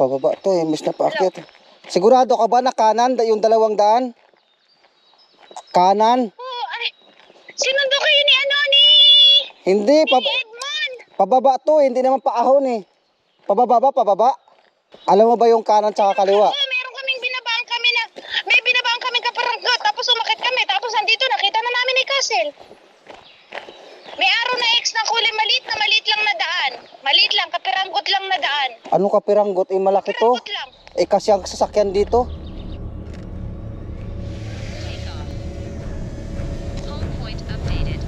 Pababa to eh, imbis na paakyat. Sigurado ka ba na kanan, yung 200? Kanan? Oo, ay. Sinundo kayo ni ano ni... Hindi, Edmond. pababa to eh, hindi naman paahon eh. Pababa ba, pababa? Alam mo ba yung kanan tsaka kaliwa? Oo, meron kaming binabaan kami na... May binabaan kaming kaparanggot, tapos umakit kami, tapos andito, nakita na namin ni Castle. May araw na X na kulay maliit lang na daan. Maliit lang, kapiranggot lang na daan. Ano ka piranggot? Eh, malaki to. Kapiranggot lang. Eh, kasi ang sasakyan dito. Home point updated.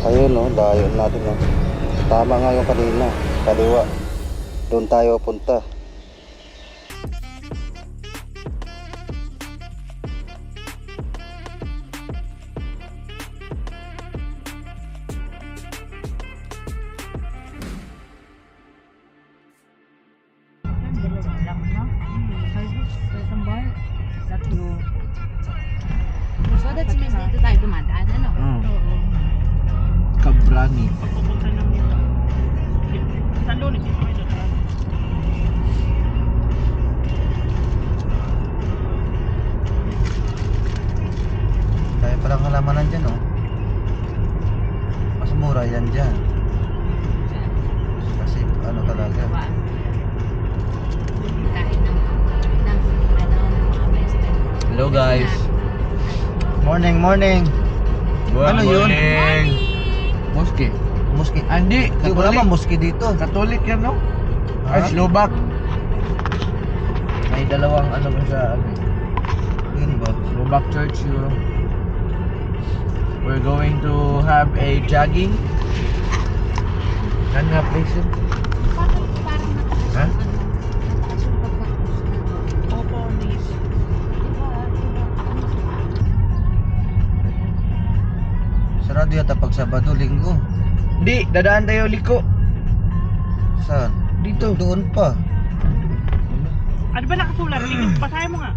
Ayun oh, dayon natin oh. Tama nga yung kanina, kaliwa. Doon tayo punta. So that means dito tayo dumadaan, ano? Kabrani. Pagpupunta ng dito. Saan doon? Dito kayo dadaan. Kaya palang halamanan dyan oh. Mas mura yan dyan. Kasi ano talaga. Hello guys. Morning, morning. Ano yun? Moske. Muski. Andi, Hindi ko naman muski dito. Katolik yan, no? Ha? Ay, Slovak. May dalawang ano ba sa ano? Yun ba? Slovak church yun. We're going to have a jogging. Ano nga place yun? Ha? Opo, Nis. Sarado yata pag Sabado, Linggo. Hindi, dadaan tayo liko. Saan? Dito. Doon pa. Ano ba nakasulat? Basahin mo nga.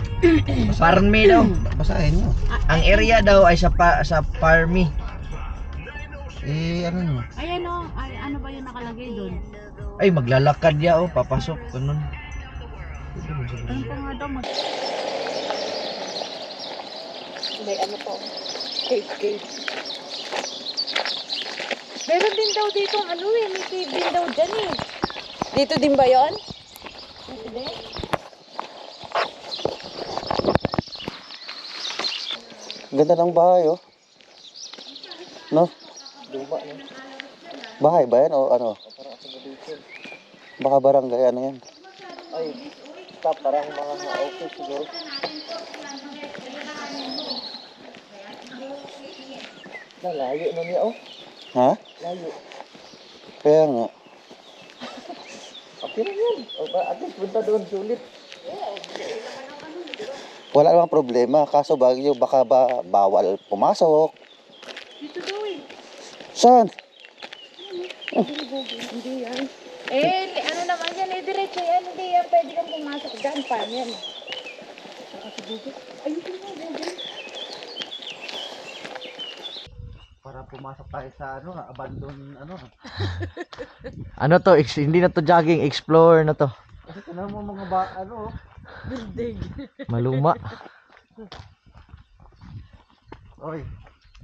Parmi daw. Basahin mo. Ang area daw ay sa Parmi. Eh, ano nyo? Ay ano, ay ano ba yung nakalagay doon? Ay, maglalakad ya, oh. Papasok. Ganun. Ano pa nga daw? May ano po. Cave. Meron din daw dito ano eh. May cave din daw dyan eh. Dito din ba yun? Hindi. Ganda ng bahay, oh. No? Bahay ba yan o ano? Baka barangay, ano yan? Ay, stop, parang mga office siguro. Layo na niya, oh. Ha? Layo. Kaya nga. Okay na yan. At least punta doon sulit. Wala namang problema. Kaso bagyo, baka ba bawal pumasok? Dito daw eh. Saan? Hindi yan. Eh, ano naman yan eh. Diretso yan. Hindi yan. Pwede kang pumasok dyan. Paano yan? Ayun na. Para pumasok tayo sa ano, abandon ano. Ano to? Hindi na to jogging. Explore na to. Kasi tanong mo mga ano, Building. Maluma. oy,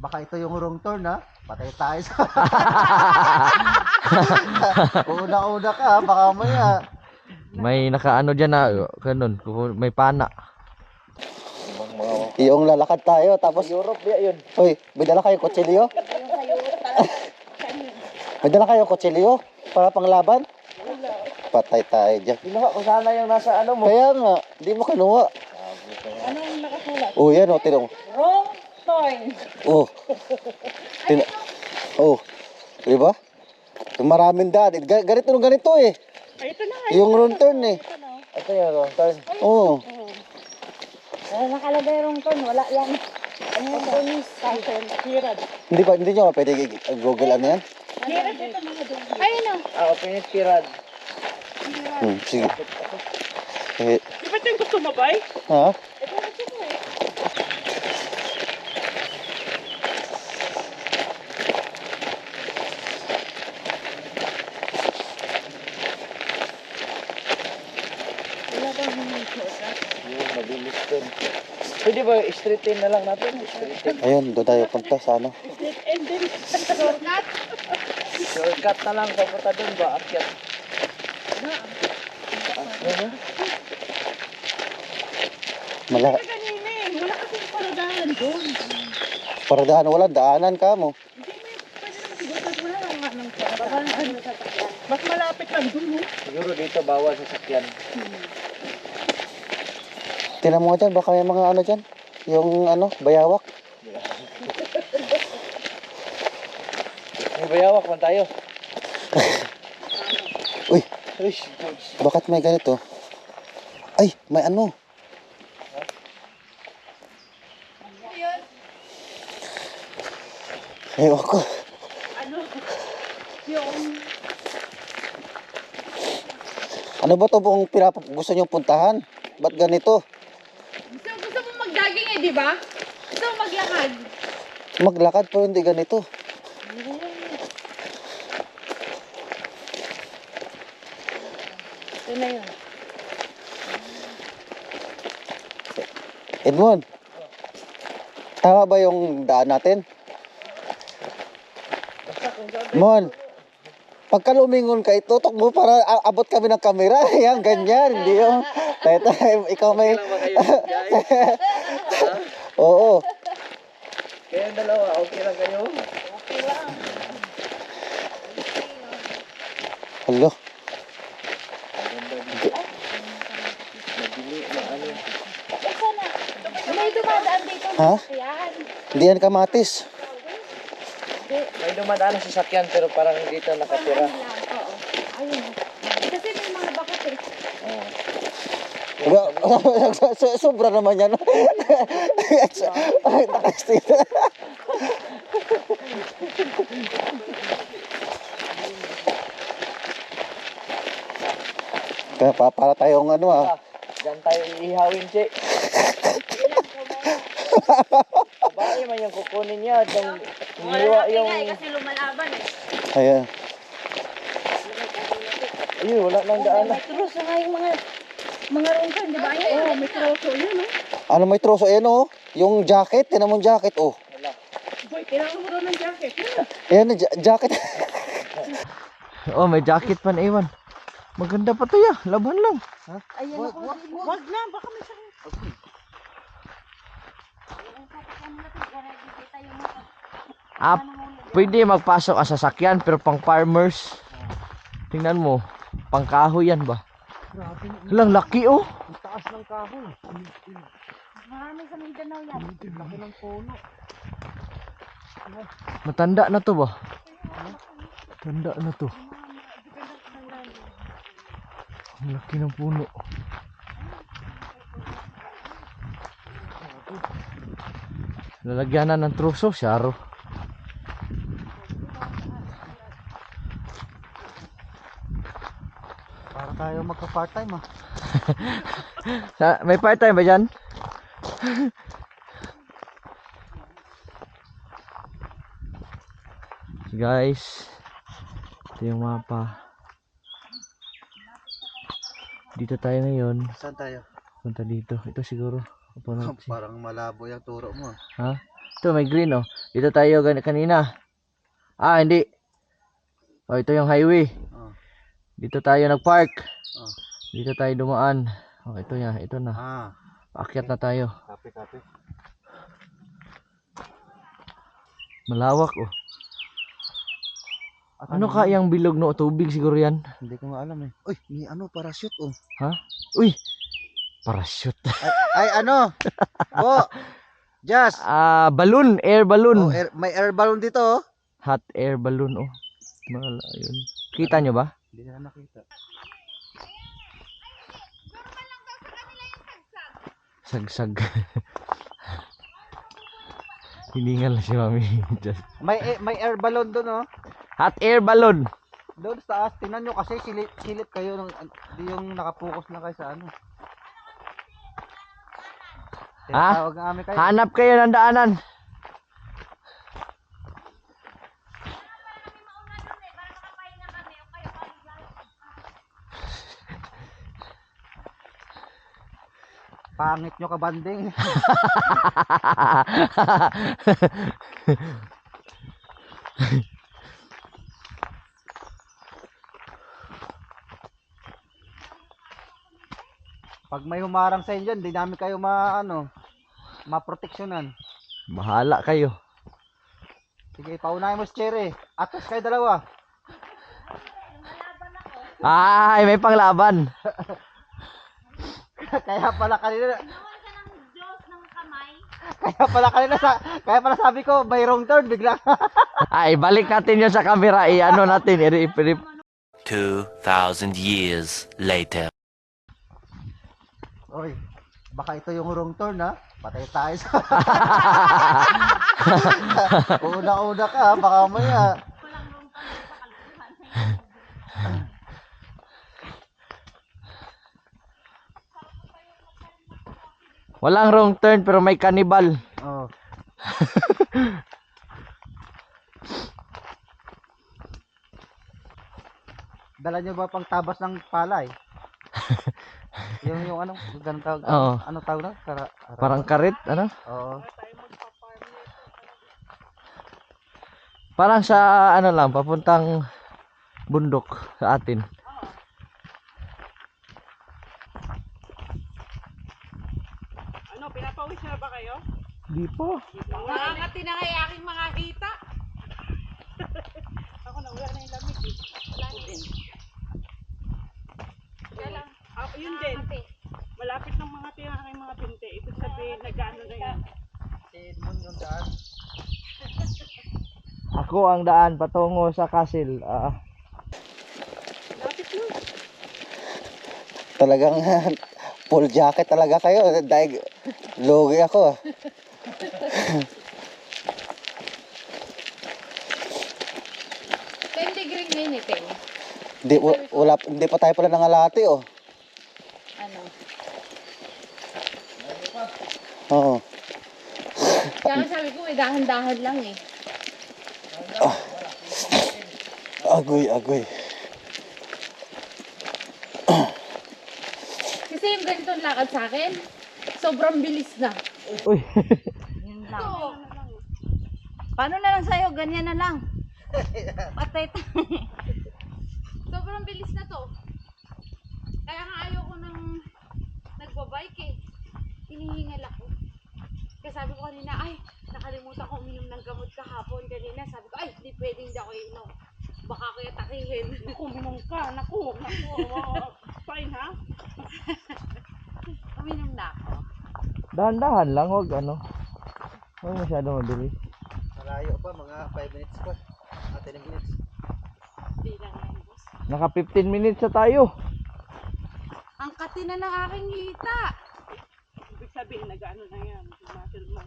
baka ito yung wrong turn ha. Patay tayo sa... Una-una ka ha, baka maya. May nakaano dyan na. Ganun. May pana. Yung lalakad tayo, tapos... Europe yun. Oy, may dala kayong kutsilyo? May dala kayong kutsilyo? Para panglaban? Patay tayo dyan. Kinuha ko sana yung nasa ano mo. Kaya nga, di mo kinuha. Anong nakasulat? Oh, yan o, tinong. Wrong turn. Oh. Oh. Di ba? Yung maraming daan. Ganito eh. Ay, ito na. Yung wrong turn eh. Ito yung wrong turn. Oo. Nakalagay wrong turn. Wala yan. Ano yung turn is? Hirad. Hindi nyo pwede Google ano yan? Hirad ito mga doon. Ayun o. Open it, Pirad. Sige. Eh, Di ba ito yung gusto mo, bay? ha? Ito yung gusto mo eh. Wala bang hindi shortcut? Yun, mabilis dun. Pwede ba straightin na lang natin? Straightin. Ayun, doon tayo punta sa ano. Straight end din. Shortcut. Shortcut na lang papunta dun ba? Akyat. Mala Kanina eh. Wala kasing paradahan doon. paradaan, wala daanan ka mo. Hindi mo pwede naman siguro. Tapos wala lang nga ng paradahan. Mas malapit lang doon. Oh. Siguro dito bawal sa sakyan. Tingnan mo nga dyan, baka may mga ano dyan. Yung ano, bayawak. May bayawak man tayo. Uy, Uy, bakit may ganito? Ay, may ano. Ewan ko. Ano ba to pong gusto nyo puntahan? Ba't ganito? Gusto mo mag-jogging eh, di ba? Gusto mo maglakad. Maglakad pero hindi ganito. Ito na yun. Edmond, tama ba yung daan natin? Mon, pagka lumingon ka, itutok mo para abot kami ng kamera. Yan, ganyan. Hindi yung, ikaw may... Oo. kayong dalawa, okay lang kayo? Hello. May dumadaan dito. Ha? Yan. Hindi yan kamatis. May dumadaan sa sasakyan pero parang dito nakatira. Oo. Ayun. Kasi may mga bakot eh. Sobra naman yan. Ay, nakastin. Kaya para tayong ano Diyan tayo iihawin, Che. Babae man yung kukunin niya. Hiniwa yung... Kasi lumalaban eh. Ayan. Ayun, wala nang daan. May troso nga yung mga rungkan, di ba? Ayun. Oh, may troso yun. Oh. Ano may troso? Ayan oh. Yung jacket. Tinan mo yung jacket oh. Boy, kailangan mo daw ng jacket. Ayan na jacket. Oh, may jacket pa na iwan. Maganda pa to ya. Laban lang. Ayun ako. Wag na, baka may sakit. Pwede magpasok ang sasakyan pero pang farmers. Tingnan mo. Pang kahoy yan ba? Lang laki oh. Ang taas ng kahoy. Marami sa Mindanao yan. Laki ng puno. Matanda na to ba? Tanda na to. Ang laki ng puno. Lalagyan na ng truso, syaro. Para tayo magka-part-time May part-time ba dyan? Guys, ito yung mapa. Dito tayo ngayon. Saan tayo? Punta dito. Ito siguro. Parang malabo yung turo mo. Ha? Ito may green oh. Dito tayo kanina. Ah, hindi. Oh, ito yung highway. Oh. Dito tayo nagpark. Oh. Dito tayo dumaan. Oh, ito ya, ito na. Paakyat na tayo. Copy. Malawak oh. Ano kayang bilog no? Tubig siguro yan. Hindi ko nga alam eh. Uy, may ano, parachute oh. Ha? Uy! Parachute. Ay ano? Bo! Just! Balloon. Air balloon. Oh, may air balloon dito oh. Hot air balloon oh. Yun. Kita nyo ba? Hindi na nakita. Sagsag. Hiningal lang si Mami. Just. May air balloon doon oh. Hot air balloon. Doon sa taas, tingnan nyo kasi silip kayo ng yung nakapokus na kayo sa ano. Ha? Tinatawag nga kami kayo. Hanap kayo ng daanan. Pangit nyo kabanding. Pag may humarang sa inyo, hindi namin kayo maproteksyonan. Bahala kayo. Sige, paunahin mo si Cherry. Atas kayo dalawa. Ay, may panglaban. Kaya pala kanina. Kaya pala sabi ko, may wrong turn bigla. Ay, balik natin yun sa camera. I-ano natin. 2,000 years later. Oy, baka ito yung wrong turn ha. Patay tayo sa... Una-una ka ha, baka maya. Walang wrong turn pero may cannibal. Oh. Dala nyo ba pang tabas ng palay? yung ano, ganun tawag. Oo. Ano tawag na? Parang karit, ano? Oo. Parang sa ano lang, papuntang bundok sa atin. Ano, pinapawis na ba kayo? Di pa. Nakangati na kay aking mga kita. Ako na, wala na yung lamig eh. Yun din. Malapit ng mga tinaking mga pinte. Ibig sabihin, nag-ano na yun. Si Edmond yung daan. Ako ang daan patungo sa castle. Talagang full jacket talaga kayo. Dahil logi ako. 10 degree ngayon eh. Hindi pa tayo pala nangalati oh. Ano? Oo. Kaya sabi ko, dahan-dahan lang eh. Agoy. Kasi yung ganitong lakad sa akin, sobrang bilis na. Uy. Yun lang. Paano na lang sa'yo? Ganyan na lang. Patay tayo. Sobrang bilis na to. Kaya nga ayoko nang nagbabike eh. Hinihingal ako. Kaya sabi ko kanina, ay, nakalimutan ko uminom ng gamot kahapon. Kanina sabi ko, ay, di pwedeng hindi ako inom. Baka ko yatakihin. Uminom ka. Naku. Fine ha? Uminom na ako. Dahan-dahan lang, wag ano. Huwag masyado mabilis. Malayo pa, mga 5 minutes pa. 10 minutes. Di lang yan, boss. Naka 15 minutes na tayo. Ang kati na ng aking hita. Ibig sabihin, nag-ano na yan. Muscle mo.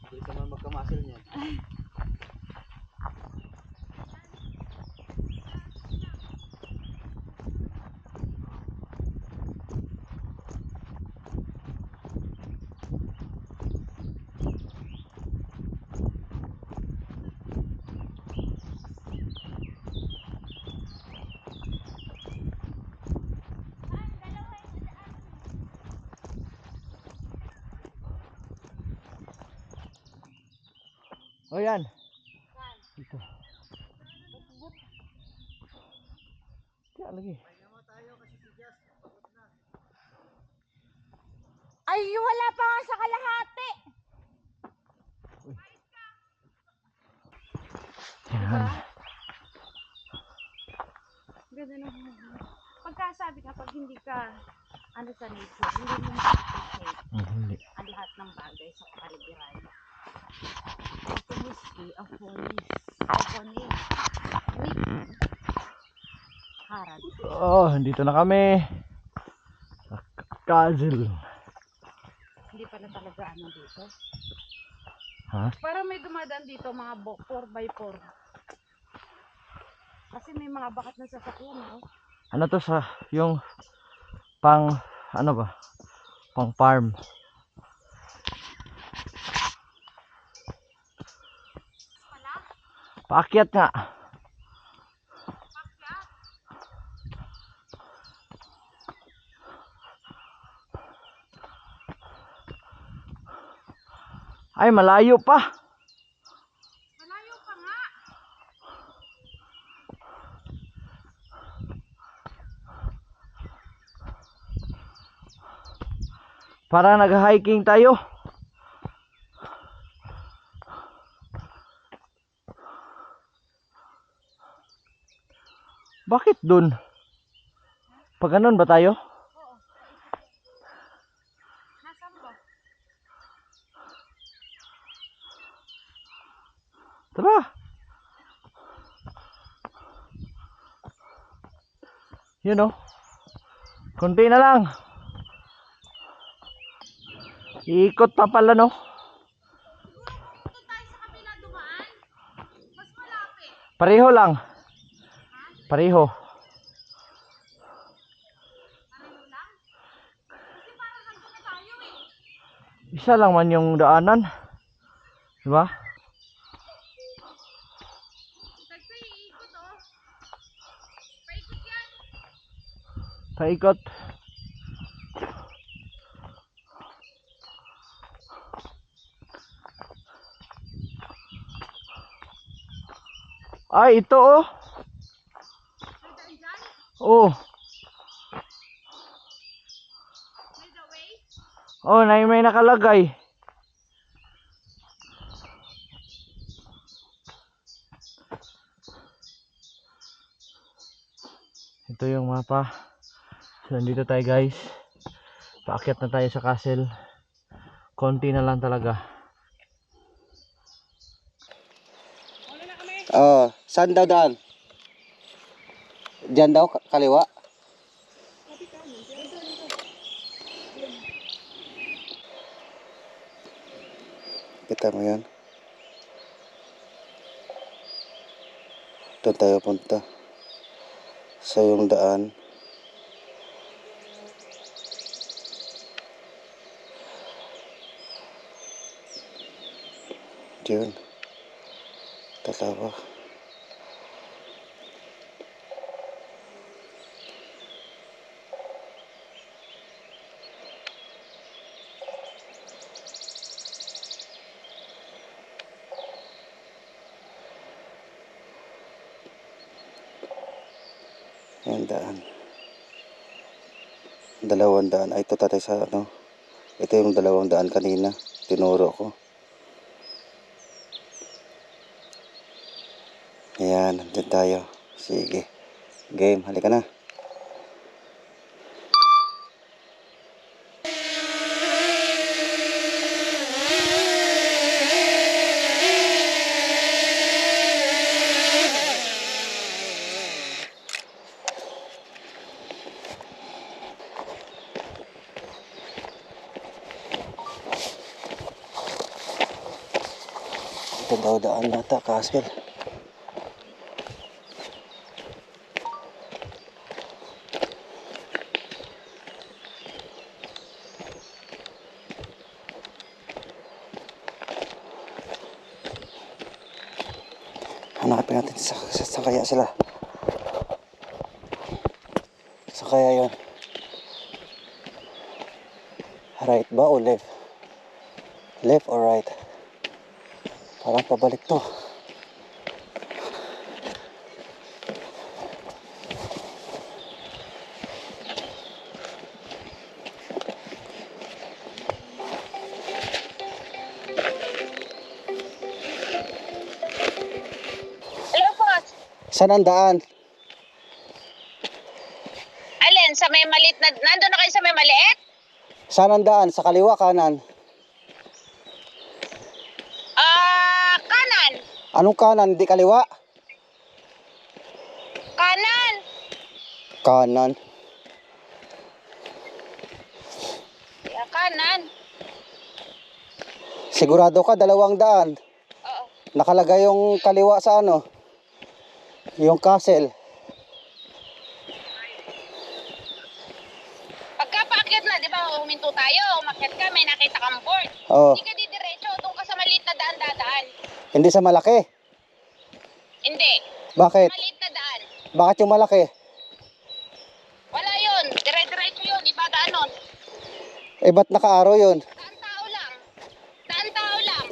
Hindi ka man magkamasil niya. O yan. Dito. Kaya lagi. Ay, wala pa nga sa kalahati. Yan. Ganda na. Pagkasabi ka, pag hindi ka ano sa nature, hindi mo ma-appreciate Hindi. ang lahat ng bagay sa kapaligiran. Ito whiskey, afonis, wheat, harad. Oh, dito na kami. Sa castle. Hindi pala talaga ano dito. Ha? Parang may dumadaan dito mga 4x4. Kasi may mga bakat na sasakyan, oh. Ano to sa yung pang ano ba? Pang farm. Paakyat nga. Ay, malayo pa. Malayo pa nga. Para nag-hiking tayo. Bakit dun? Pag ganun ba tayo? Nasaan ba? Tara. Yun oh. Kunti na lang. Iikot pa pala no. Doon tayo sa kabila dumaan. Mas malapit. Pareho lang. Pareho. Pareho lang. Kasi parang nandun na tayo eh. Isa lang man yung daanan. Diba? Tagsa iikot oh. Paikot yan. Paikot. Ay, ito oh. May daan dyan. Oh. May the way. Oh, may nakalagay. Ito yung mapa. So, nandito tayo guys. Paakyat na tayo sa castle. Konti na lang talaga. Oh, saan daw daan? Diyan daw, kaliwa. Kita mo yan. Doon tayo punta. Sa yung daan. Diyan. Dalawa. Yan daan. Dalawang daan. Ay, ito tatay sa ano. Ito yung dalawang daan kanina. Tinuro ko. Ayan, nandun tayo. Sige. Game, halika na. Ito daw daan nata, castle. Hanapin natin sa kaya sila. Sa kaya yun. Right ba o left? Left or right? Parang pabalik to. Hello po. Saan ang daan? Alin, sa may maliit na, nandun na kayo sa may maliit? Saan ang daan? Sa kaliwa, kanan? Kanan. Anong kanan? Hindi kaliwa? Kanan. Kanan. Yeah, kanan. Sigurado ka, dalawang daan. Oo. Nakalagay yung kaliwa sa ano? Yung castle. Pagka paakyat na, di ba, huminto tayo, umakyat ka, may nakita kang board. Oh, Hindi ka didiretso, doon ka sa maliit na daan dadaan. hindi sa malaki. Hindi, Bakit? maliit na daan. Bakit yung malaki? Wala yun, dire-diretso yun, iba daan nun. Eh, ba't naka-arrow yun? Daan tao lang. Daan tao lang.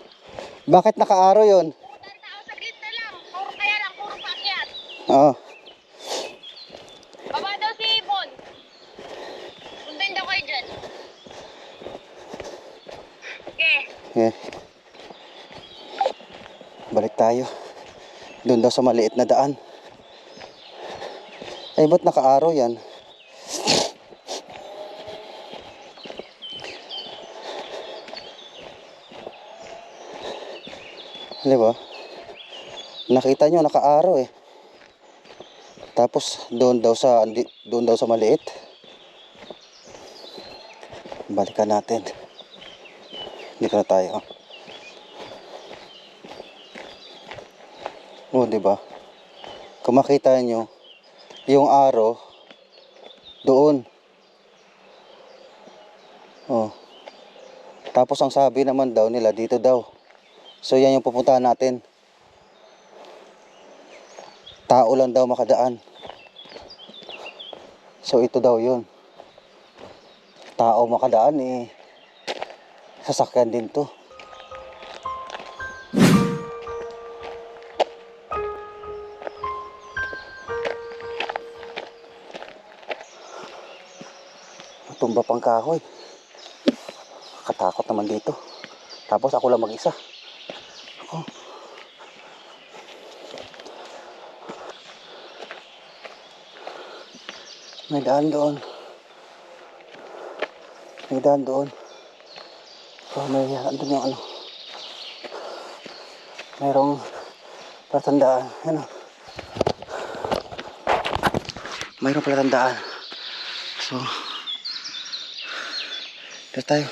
Bakit naka-arrow yun? Puro daan tao sa gitna lang. Puro kaya lang, puro paakyat. Oo. Baba daw si Ibon. Sundan daw kayo dyan. Okay. Eh. Balik tayo. Doon daw sa maliit na daan. Eh, ba't naka-arrow yan? Di ba? Nakita nyo, naka-arrow eh. Tapos doon daw sa maliit. Balikan natin. Dito na tayo. Oh, di ba? Kung makita nyo, yung arrow doon. Oh. Tapos ang sabi naman daw nila dito daw. So yan yung pupuntahan natin. Tao lang daw makadaan. So ito daw yun. Tao makadaan eh. Sasakyan din to. Tumba pang kahoy. Katakot naman dito. Tapos ako lang mag-isa. Ako. May daan doon. May daan doon. So, may andun yung ano. Mayroong palatandaan. Ano? Mayroong palatandaan. So, dito tayo.